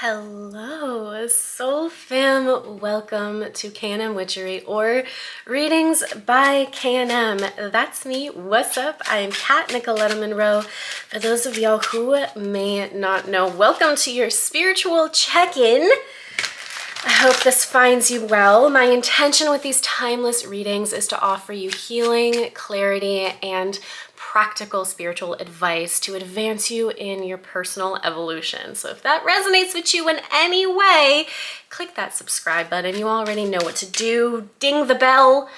Hello, Soul Fam. Welcome to K&M Witchery, or Readings by K&M. That's me. What's up? I am Kat Nicoletta Monroe. For those of y'all who may not know, welcome to your spiritual check-in. I hope this finds you well. My intention with these timeless readings is to offer you healing, clarity, and practical spiritual advice to advance you in your personal evolution. So if that resonates with you in any way, click that subscribe button. You already know what to do. Ding the bell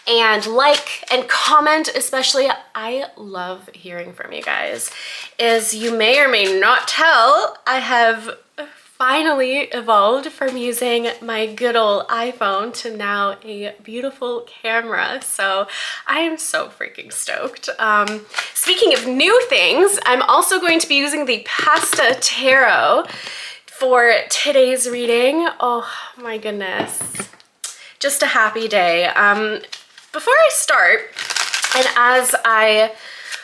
and like and comment, especially. I love hearing from you guys. As you may or may not tell, I have finally evolved from using my good old iPhone to now a beautiful camera. So I am so freaking stoked. Speaking of new things, I'm also going to be using the Pasta Tarot for today's reading. Oh my goodness. Just a happy day. Before I start, and as I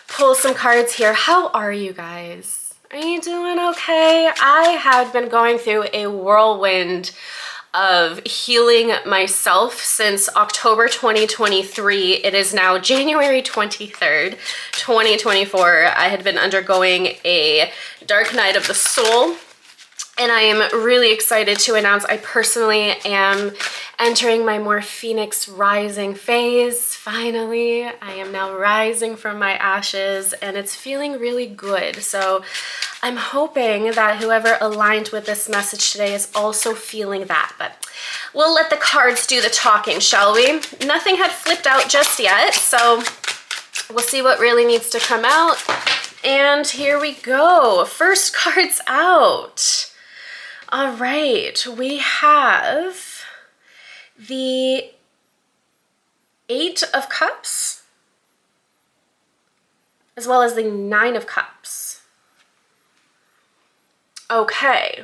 pull some cards here, how are you guys? Are you doing okay? I have been going through a whirlwind of healing myself since October 2023. It is now January 23rd, 2024. I had been undergoing a dark night of the soul, and I am really excited to announce I personally am entering my more Phoenix rising phase. Finally, I am now rising from my ashes, and it's feeling really good. So I'm hoping that whoever aligned with this message today is also feeling that, but we'll let the cards do the talking, shall we? Nothing had flipped out just yet, so we'll see what really needs to come out. And here we go. First card's out. All right, we have the Eight of Cups, as well as the Nine of Cups. Okay,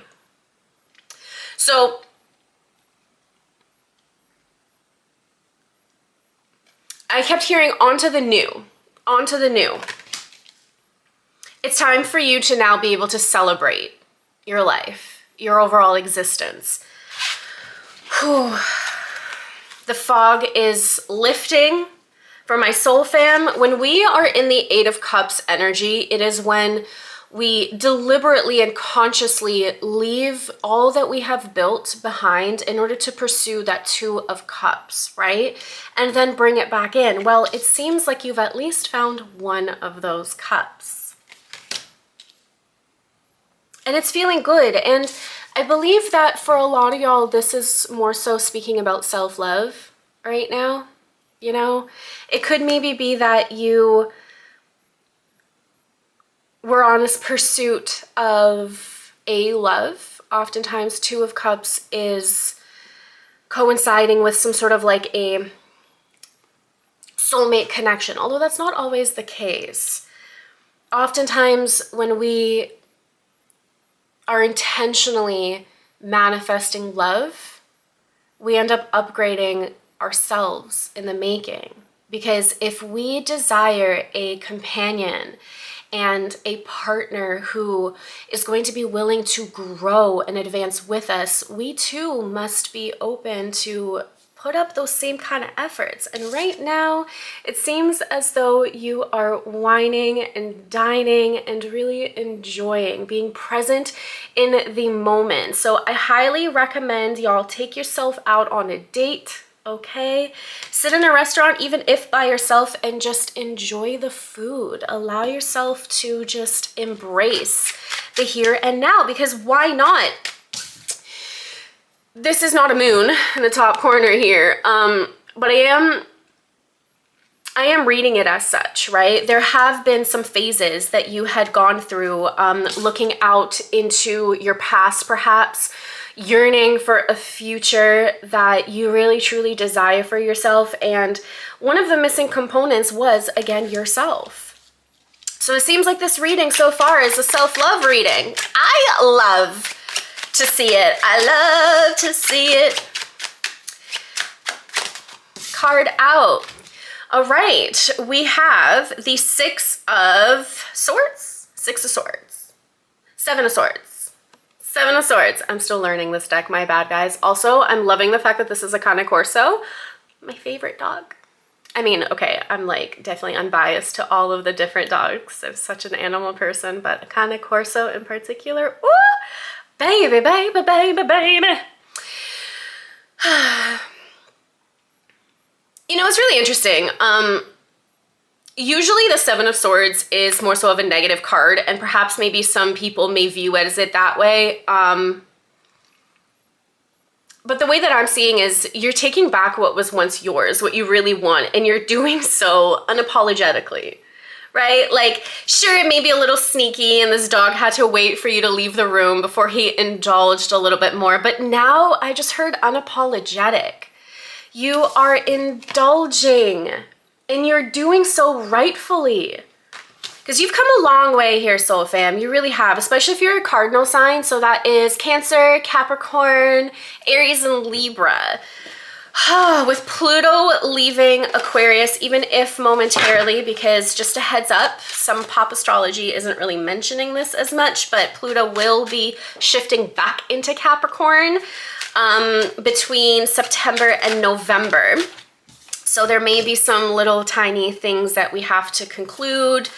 so I kept hearing onto the new, onto the new. It's time for you to now be able to celebrate your life, your overall existence. Whew. The fog is lifting for my soul fam. When we are in the Eight of Cups energy, it is when we deliberately and consciously leave all that we have built behind in order to pursue that Two of Cups, right? And then bring it back in. Well, it seems like you've at least found one of those cups. And it's feeling good. And I believe that for a lot of y'all, this is more so speaking about self-love right now. You know, it could maybe be that you we're on this pursuit of a love. Oftentimes, Two of Cups is coinciding with some sort of like a soulmate connection, although that's not always the case. Oftentimes, when we are intentionally manifesting love, we end up upgrading ourselves in the making. Because if we desire a companion and a partner who is going to be willing to grow and advance with us, we too must be open to put up those same kind of efforts. And right now, it seems as though you are whining and dining and really enjoying being present in the moment. So I highly recommend y'all take yourself out on a date. Okay, sit in a restaurant, even if by yourself, and just enjoy the food. Allow yourself to just embrace the here and now, because why not? This is not a moon in the top corner here, but I am reading it as such, right? There have been some phases that you had gone through, looking out into your past, perhaps, yearning for a future that you really truly desire for yourself. And one of the missing components was, again, yourself. So it seems like this reading so far is a self-love reading. I love to see it. I love to see it. Card out. All right, we have the Six of Swords, Six of Swords, Seven of Swords, Seven of Swords. I'm still learning this deck, my bad, guys. Also, I'm loving the fact that this is a Cane Corso, my favorite dog. I mean, okay, I'm like definitely unbiased to all of the different dogs. I'm such an animal person, but a Cane Corso in particular, ooh, baby, baby, baby, baby. You know, it's really interesting. Usually the Seven of Swords is more so of a negative card, and perhaps maybe some people may view it as it that way. But the way that I'm seeing is you're taking back what was once yours, what you really want, and you're doing so unapologetically, right? Like, sure, it may be a little sneaky and this dog had to wait for you to leave the room before he indulged a little bit more, but now I just heard unapologetic. You are indulging, and you're doing so rightfully. Because you've come a long way here, Soul Fam. You really have, especially if you're a cardinal sign. So that is Cancer, Capricorn, Aries, and Libra. With Pluto leaving Aquarius, even if momentarily, because just a heads up, some pop astrology isn't really mentioning this as much, but Pluto will be shifting back into Capricorn between September and November. So there may be some little tiny things that we have to conclude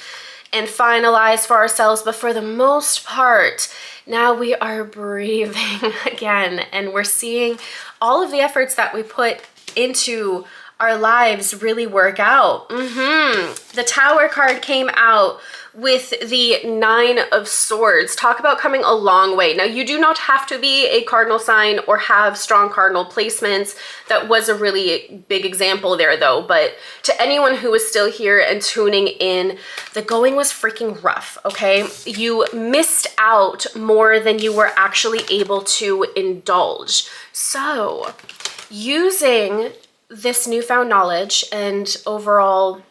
and finalize for ourselves, but for the most part, now we are breathing again, and we're seeing all of the efforts that we put into our lives really work out. The Tower card came out with the Nine of Swords. Talk about coming a long way. Now, you do not have to be a cardinal sign or have strong cardinal placements. That was a really big example there, though. But to anyone who is still here and tuning in, the going was freaking rough, okay? You missed out more than you were actually able to indulge. So, using this newfound knowledge and overall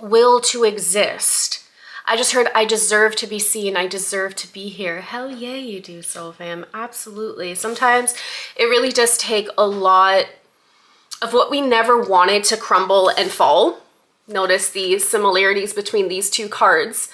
will to exist, I just heard I deserve to be seen. I deserve to be here. Hell yeah, you do, Soul Fam. Absolutely. Sometimes it really does take a lot of what we never wanted to crumble and fall. Notice the similarities between these two cards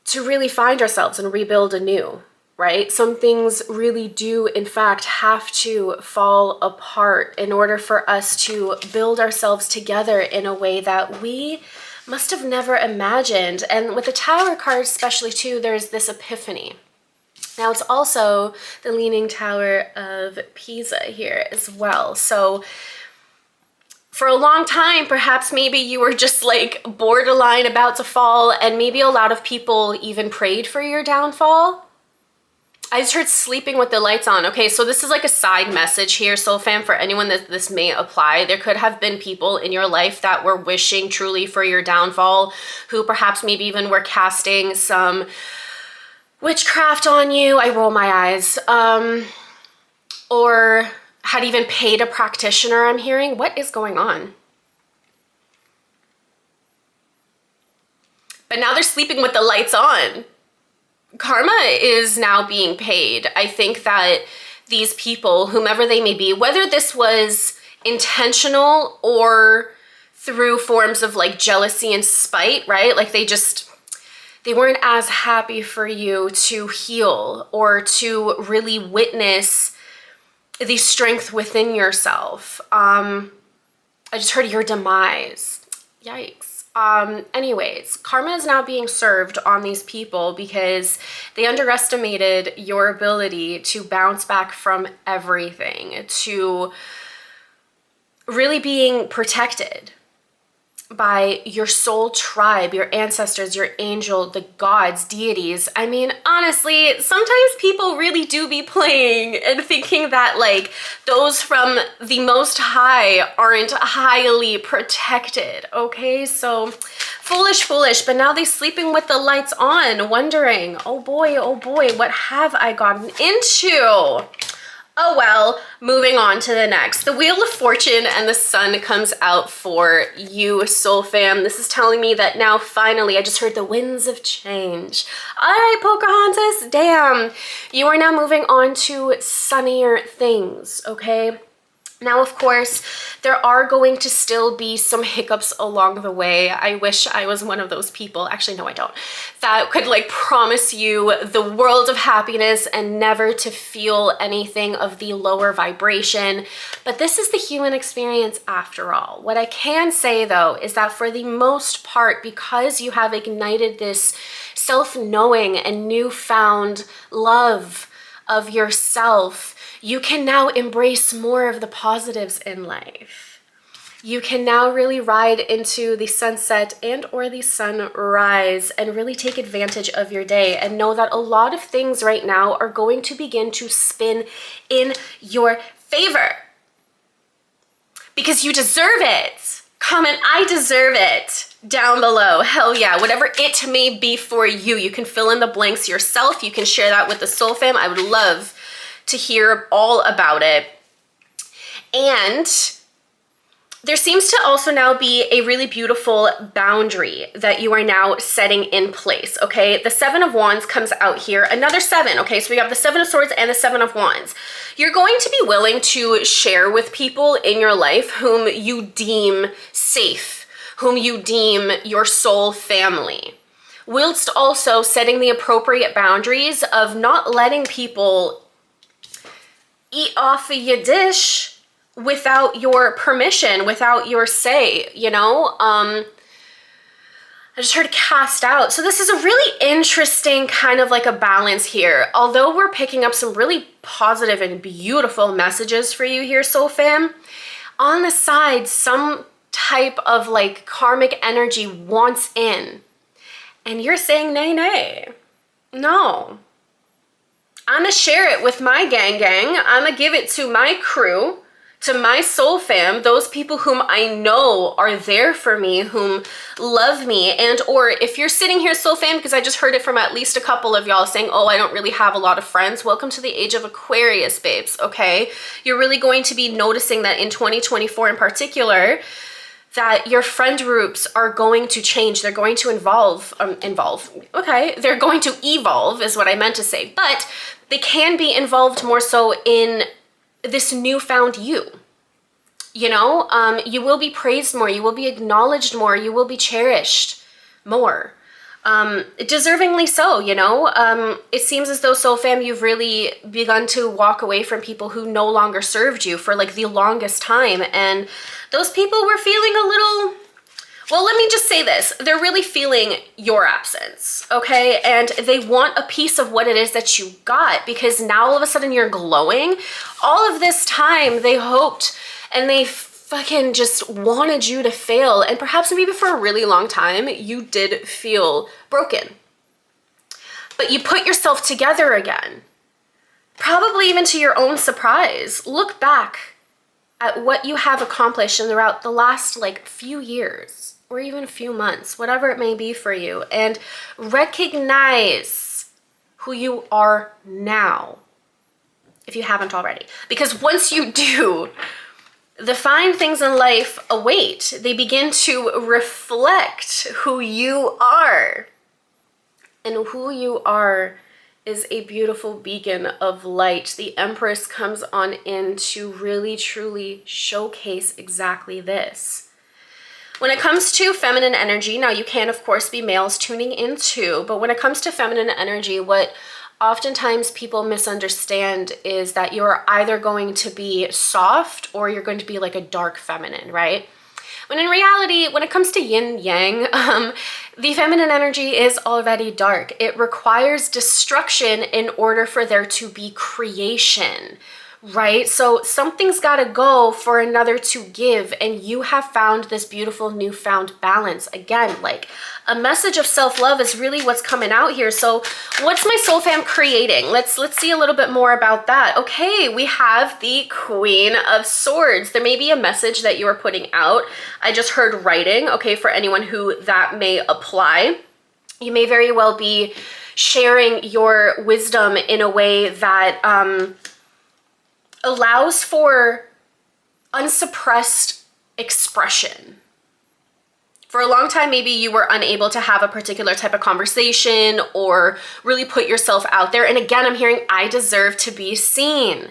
to really find ourselves and rebuild anew, right? Some things really do, in fact, have to fall apart in order for us to build ourselves together in a way that we must have never imagined. And with the Tower card especially too, there's this epiphany. Now it's also the Leaning Tower of Pisa here as well. So for a long time, perhaps maybe you were just like borderline about to fall, and maybe a lot of people even prayed for your downfall. I just heard sleeping with the lights on. Okay, so this is like a side message here, Soul Fam, for anyone that this may apply. There could have been people in your life that were wishing truly for your downfall, who perhaps maybe even were casting some witchcraft on you. I roll my eyes. Or had even paid a practitioner, I'm hearing. What is going on? But now they're sleeping with the lights on. Karma is now being paid. I think that these people, whomever they may be, whether this was intentional or through forms of like jealousy and spite, right? Like they weren't as happy for you to heal or to really witness the strength within yourself. I just heard your demise. Yikes. Anyways, karma is now being served on these people because they underestimated your ability to bounce back from everything, to really being protected by your soul tribe, your ancestors, your angel, the gods, deities. I mean, honestly, sometimes people really do be playing and thinking that like those from the Most High aren't highly protected, okay? So foolish, but now they're sleeping with the lights on, wondering, oh boy, what have I gotten into? Oh well, moving on to the next. The Wheel of Fortune and the Sun comes out for you, Soul Fam. This is telling me that now finally, I just heard the winds of change. All right, Pocahontas, damn. You are now moving on to sunnier things, okay? Now, of course, there are going to still be some hiccups along the way. I wish I was one of those people, actually, no, I don't, that could like promise you the world of happiness and never to feel anything of the lower vibration. But this is the human experience after all. What I can say though, is that for the most part, because you have ignited this self-knowing and newfound love of yourself, you can now embrace more of the positives in life. You can now really ride into the sunset and or the sunrise and really take advantage of your day and know that a lot of things right now are going to begin to spin in your favor because you deserve it. Comment, I deserve it down below. Hell yeah, whatever it may be for you. You can fill in the blanks yourself. You can share that with the Soul Fam. I would love to hear all about it. And there seems to also now be a really beautiful boundary that you are now setting in place, okay? The Seven of Wands comes out here, another seven, okay? So we have the Seven of Swords and the Seven of Wands. You're going to be willing to share with people in your life whom you deem safe, whom you deem your soul family, whilst also setting the appropriate boundaries of not letting people eat off of your dish without your permission, without your say, you know? I just heard cast out. So this is a really interesting kind of like a balance here. Although we're picking up some really positive and beautiful messages for you here, Soul Fam, on the side, some type of like karmic energy wants in. And you're saying, nay, nay, no. I'm gonna share it with my gang. I'm gonna give it to my crew, to my soul fam, those people whom I know are there for me, whom love me. And or if you're sitting here, soul fam, because I just heard it from at least a couple of y'all saying, oh, I don't really have a lot of friends. Welcome to the age of Aquarius, babes, okay? You're really going to be noticing that in 2024 in particular, that your friend groups are going to change. They're going to okay, they're going to evolve is what I meant to say, but they can be involved more so in this newfound you. You know, you will be praised more, you will be acknowledged more, you will be cherished more. Deservingly so, you know. It seems as though, Soul Fam, you've really begun to walk away from people who no longer served you for like the longest time, and those people were feeling a little, well, let me just say this, they're really feeling your absence, okay? And they want a piece of what it is that you got, because now all of a sudden you're glowing. All of this time they hoped and they fucking just wanted you to fail, and perhaps maybe for a really long time you did feel broken, but you put yourself together again, probably even to your own surprise. Look back at what you have accomplished throughout the last like few years or even a few months, whatever it may be for you, and recognize who you are now if you haven't already, because once you do, the fine things in life await. They begin to reflect who you are. And who you are is a beautiful beacon of light. The Empress comes on in to really, truly showcase exactly this. When it comes to feminine energy, now you can, of course, be males tuning in too, but when it comes to feminine energy, what oftentimes people misunderstand is that you're either going to be soft or you're going to be like a dark feminine, right? When in reality, when it comes to yin yang, the feminine energy is already dark. It requires destruction in order for there to be creation, right? So something's got to go for another to give, and you have found this beautiful newfound balance. Again, like a message of self-love is really what's coming out here. So what's my soul fam creating? Let's see a little bit more about that. Okay, we have the Queen of Swords. There may be a message that you are putting out. I just heard writing, okay, for anyone who that may apply. You may very well be sharing your wisdom in a way that allows for unsuppressed expression. For a long time, maybe you were unable to have a particular type of conversation or really put yourself out there. And again, I'm hearing, I deserve to be seen.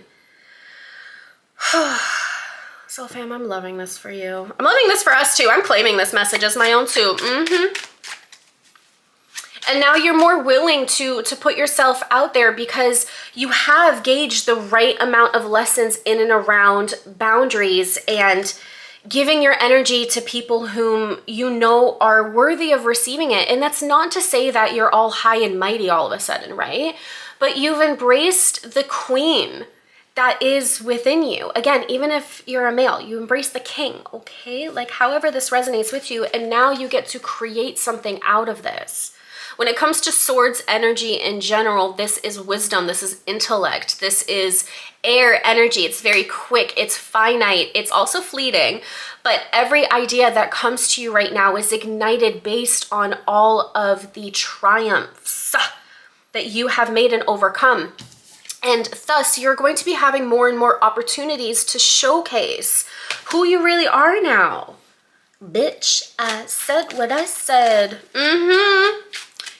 So fam, I'm loving this for you. I'm loving this for us too. I'm claiming this message as my own too. And now you're more willing to put yourself out there because you have gauged the right amount of lessons in and around boundaries and giving your energy to people whom you know are worthy of receiving it. And that's not to say that you're all high and mighty all of a sudden, right? But you've embraced the queen that is within you. Again, even if you're a male, you embrace the king, okay? Like however this resonates with you, and now you get to create something out of this. When it comes to swords energy in general, this is wisdom, this is intellect, this is air energy. It's very quick, it's finite, it's also fleeting, but every idea that comes to you right now is ignited based on all of the triumphs that you have made and overcome. And thus, you're going to be having more and more opportunities to showcase who you really are now. Bitch, I said what I said.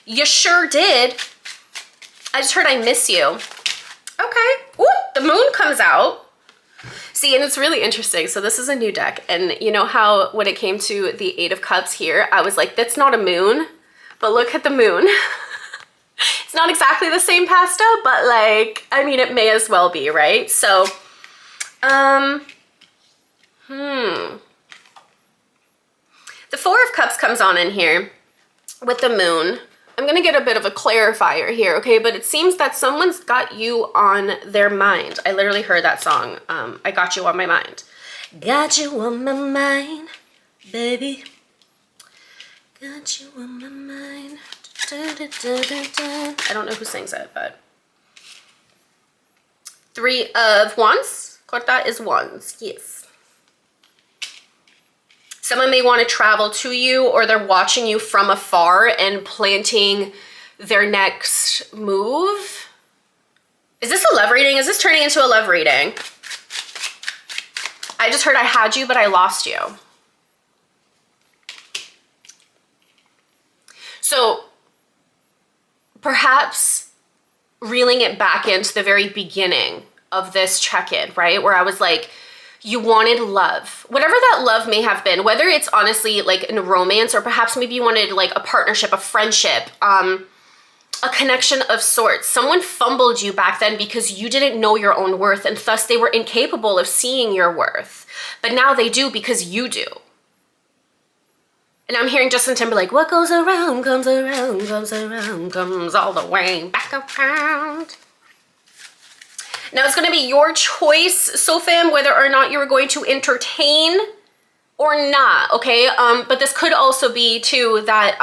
You sure did. I just heard I miss you. Okay. Ooh, the moon comes out. See, and it's really interesting. So this is a new deck. And you know how when it came to the Eight of Cups here, I was like, that's not a moon. But look at the moon. It's not exactly the same pasta, but like, I mean, it may as well be, right? So, the Four of Cups comes on in here with the moon. I'm gonna get a bit of a clarifier here, okay? But it seems that someone's got you on their mind. I literally heard that song, I Got You On My Mind. Got you on my mind, baby. Got you on my mind. Da, da, da, da, da. I don't know who sings it, but. Three of Wands. Corta is Wands, yes. Someone may want to travel to you, or they're watching you from afar and planting their next move. Is this a love reading? Is this turning into a love reading? I just heard I had you, but I lost you. So perhaps reeling it back into the very beginning of this check-in, right? Where I was like, you wanted love, whatever that love may have been, whether it's honestly like in romance, or perhaps maybe you wanted like a partnership, a friendship, a connection of sorts. Someone fumbled you back then because you didn't know your own worth, and thus they were incapable of seeing your worth. But now they do because you do. And I'm hearing Justin Timberlake, what goes around, comes around, comes around, comes all the way back around. Now it's going to be your choice, so fam, whether or not you're going to entertain or not, okay? But this could also be too that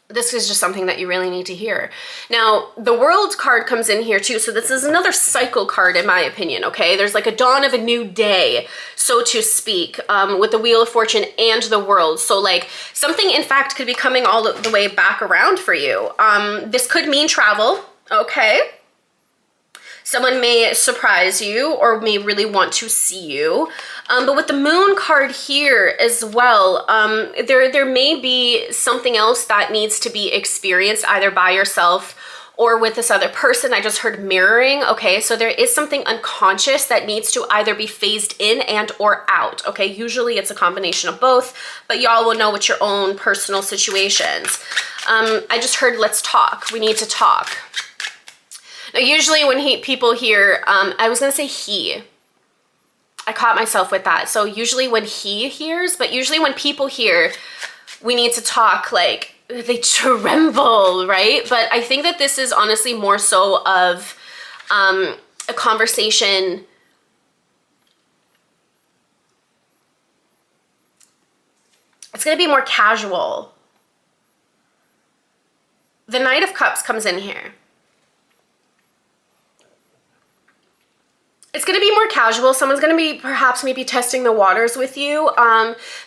this is just something that you really need to hear. Now, the World card comes in here too, so this is another cycle card in my opinion, okay? There's like a dawn of a new day, so to speak, with the Wheel of Fortune and the World. So like something in fact could be coming all the way back around for you. This could mean travel, okay? Someone may surprise you or may really want to see you. But with the Moon card here as well, there may be something else that needs to be experienced either by yourself or with this other person. I just heard mirroring, okay? So there is something unconscious that needs to either be phased in and or out, okay? Usually it's a combination of both, but y'all will know with your own personal situations. I just heard, let's talk. We need to talk. Now, usually when people hear, I was gonna say he. I caught myself with that. So usually when he hears, but usually when people hear, we need to talk, like they tremble, right? But I think that this is honestly more so of a conversation. It's gonna be more casual. The Knight of Cups comes in here. It's going to be more casual. Someone's going to be perhaps maybe testing the waters with you.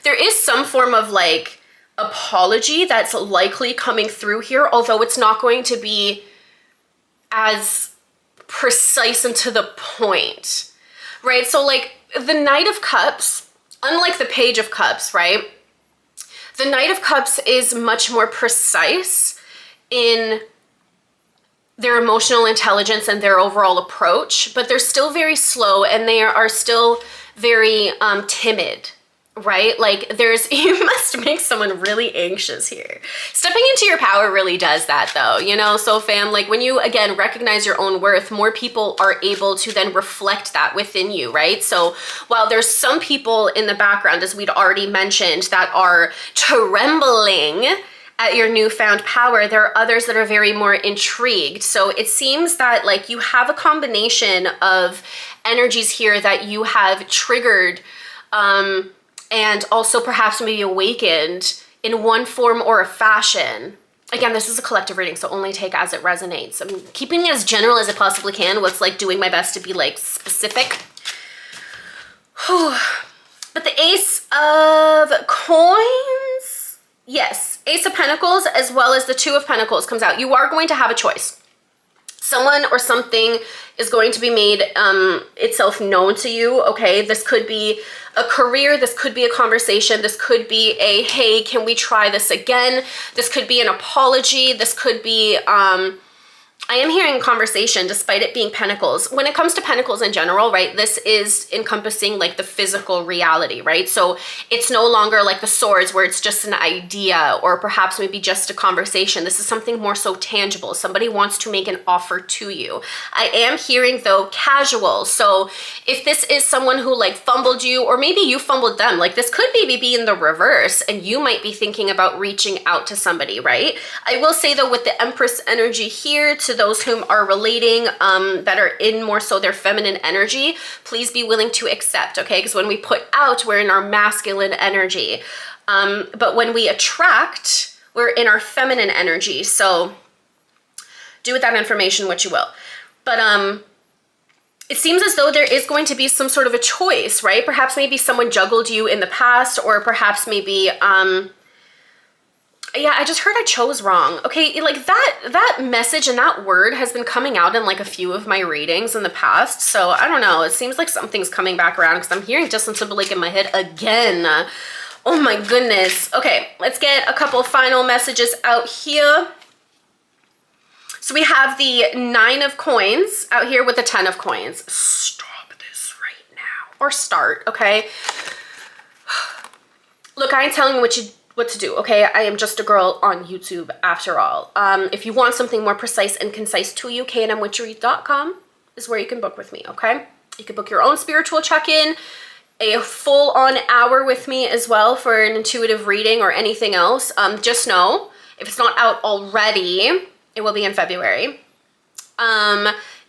There is some form of like apology that's likely coming through here, although it's not going to be as precise and to the point, right? So like the Knight of Cups, unlike the Page of Cups, right? The Knight of Cups is much more precise in their emotional intelligence and their overall approach, but they're still very slow and they are still very timid, right? Like you must make someone really anxious here. Stepping into your power really does that though, you know? So fam, like when you, again, recognize your own worth, more people are able to then reflect that within you, right? So while there's some people in the background, as we'd already mentioned, that are trembling at your newfound power, there are others that are very more intrigued. So it seems that like you have a combination of energies here that you have triggered, and also perhaps maybe awakened in one form or a fashion. Again, this is a collective reading, so only take as it resonates. I'm keeping it as general as it possibly can, with like doing my best to be like specific. But the Ace of Coins, yes, Ace of Pentacles as well as the Two of Pentacles comes out. You are going to have a choice. Someone or something is going to be made itself known to you, okay? This could be a career, this could be a conversation, this could be a, hey, can we try this again? This could be an apology, this could be, I am hearing conversation despite it being pentacles. When it comes to pentacles in general, right, this is encompassing like the physical reality, right? So it's no longer like the swords where it's just an idea or perhaps maybe just a conversation. This is something more so tangible. Somebody wants to make an offer to you. I am hearing though casual. So if this is someone who like fumbled you, or maybe you fumbled them, like this could maybe be in the reverse and you might be thinking about reaching out to somebody, right? I will say though, with the Empress energy here, to those whom are relating that are in more so their feminine energy, please be willing to accept, okay? Because when we put out, we're in our masculine energy. But when we attract, we're in our feminine energy. So do with that information what you will. But it seems as though there is going to be some sort of a choice, right? Perhaps maybe someone juggled you in the past, or perhaps maybe yeah, I just heard I chose wrong. Okay, like that message and that word has been coming out in like a few of my readings in the past. So I don't know, it seems like something's coming back around because I'm hearing Justin Timberlake in my head again. Oh my goodness. Okay, let's get a couple final messages out here. So we have the 9 of Coins out here with the 10 of Coins. Stop this right now. Or start, okay? Look, I ain't telling you what to do, okay? I am just a girl on YouTube after all. If you want something more precise and concise to you, knwitchery.com is where you can book with me, okay? You can book your own spiritual check-in, a full-on hour with me as well for an intuitive reading or anything else. Just know, if it's not out already, it will be in February.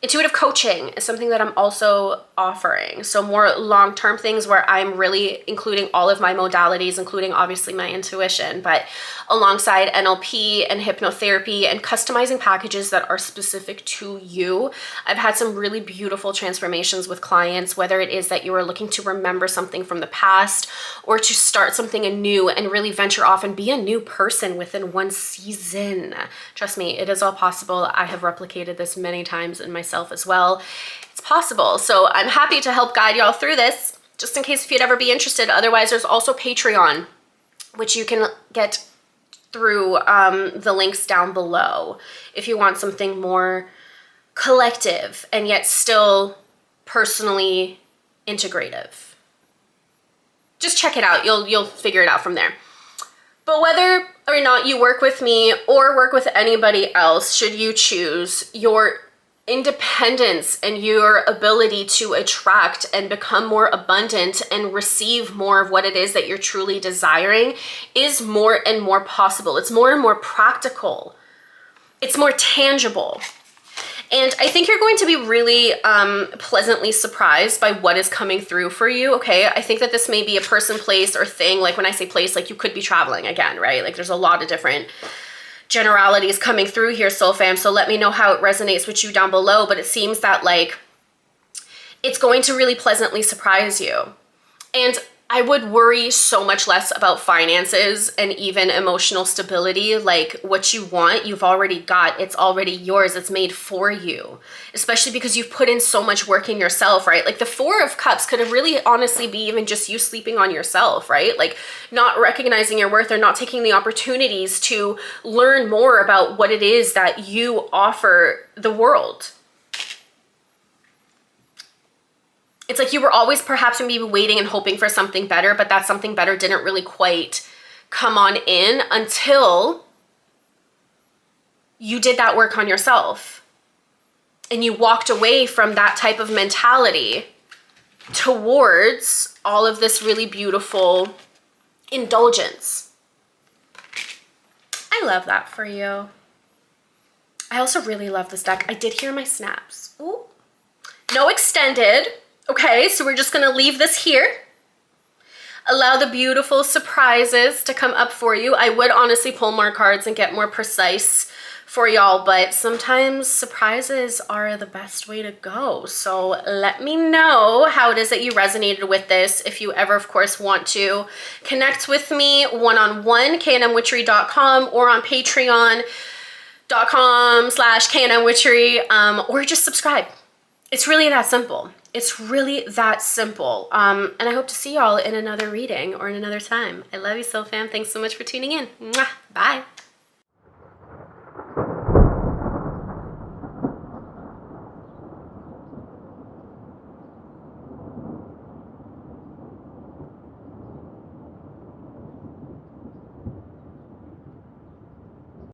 Intuitive coaching is something that I'm also offering. So more long-term things where I'm really including all of my modalities, including obviously my intuition, but alongside NLP and hypnotherapy and customizing packages that are specific to you. I've had some really beautiful transformations with clients, whether it is that you are looking to remember something from the past or to start something anew and really venture off and be a new person within one season. Trust me, it is all possible. I have replicated this many times in myself as well. It's possible. So I'm happy to help guide y'all through this, just in case if you'd ever be interested. Otherwise, there's also Patreon, which you can get through the links down below if you want something more collective and yet still personally integrative. Just check it out. You'll figure it out from there. But whether or not you work with me or work with anybody else, should you choose, your independence and your ability to attract and become more abundant and receive more of what it is that you're truly desiring is more and more possible. It's more and more practical. It's more tangible. And I think you're going to be really pleasantly surprised by what is coming through for you, okay? I think that this may be a person, place, or thing. Like when I say place, like you could be traveling again, right? Like there's a lot of different generalities coming through here, soul fam. So let me know how it resonates with you down below. But it seems that like it's going to really pleasantly surprise you. And I would worry so much less about finances and even emotional stability. Like what you want, you've already got. It's already yours. It's made for you, especially because you've put in so much work in yourself, right? Like the 4 of Cups could really honestly be even just you sleeping on yourself, right? Like not recognizing your worth or not taking the opportunities to learn more about what it is that you offer the world. It's like you were always perhaps maybe waiting and hoping for something better, but that something better didn't really quite come on in until you did that work on yourself and you walked away from that type of mentality towards all of this really beautiful indulgence. I love that for you. I also really love this deck. I did hear my snaps. Ooh. No extended. Okay, so we're just gonna leave this here. Allow the beautiful surprises to come up for you. I would honestly pull more cards and get more precise for y'all, but sometimes surprises are the best way to go. So let me know how it is that you resonated with this. If you ever, of course, want to connect with me one-on-one, knwitchery.com, or on patreon.com/knwitchery, or just subscribe. It's really that simple. It's really that simple. And I hope to see y'all in another reading or in another time. I love you so, fam. Thanks so much for tuning in. Mwah. Bye.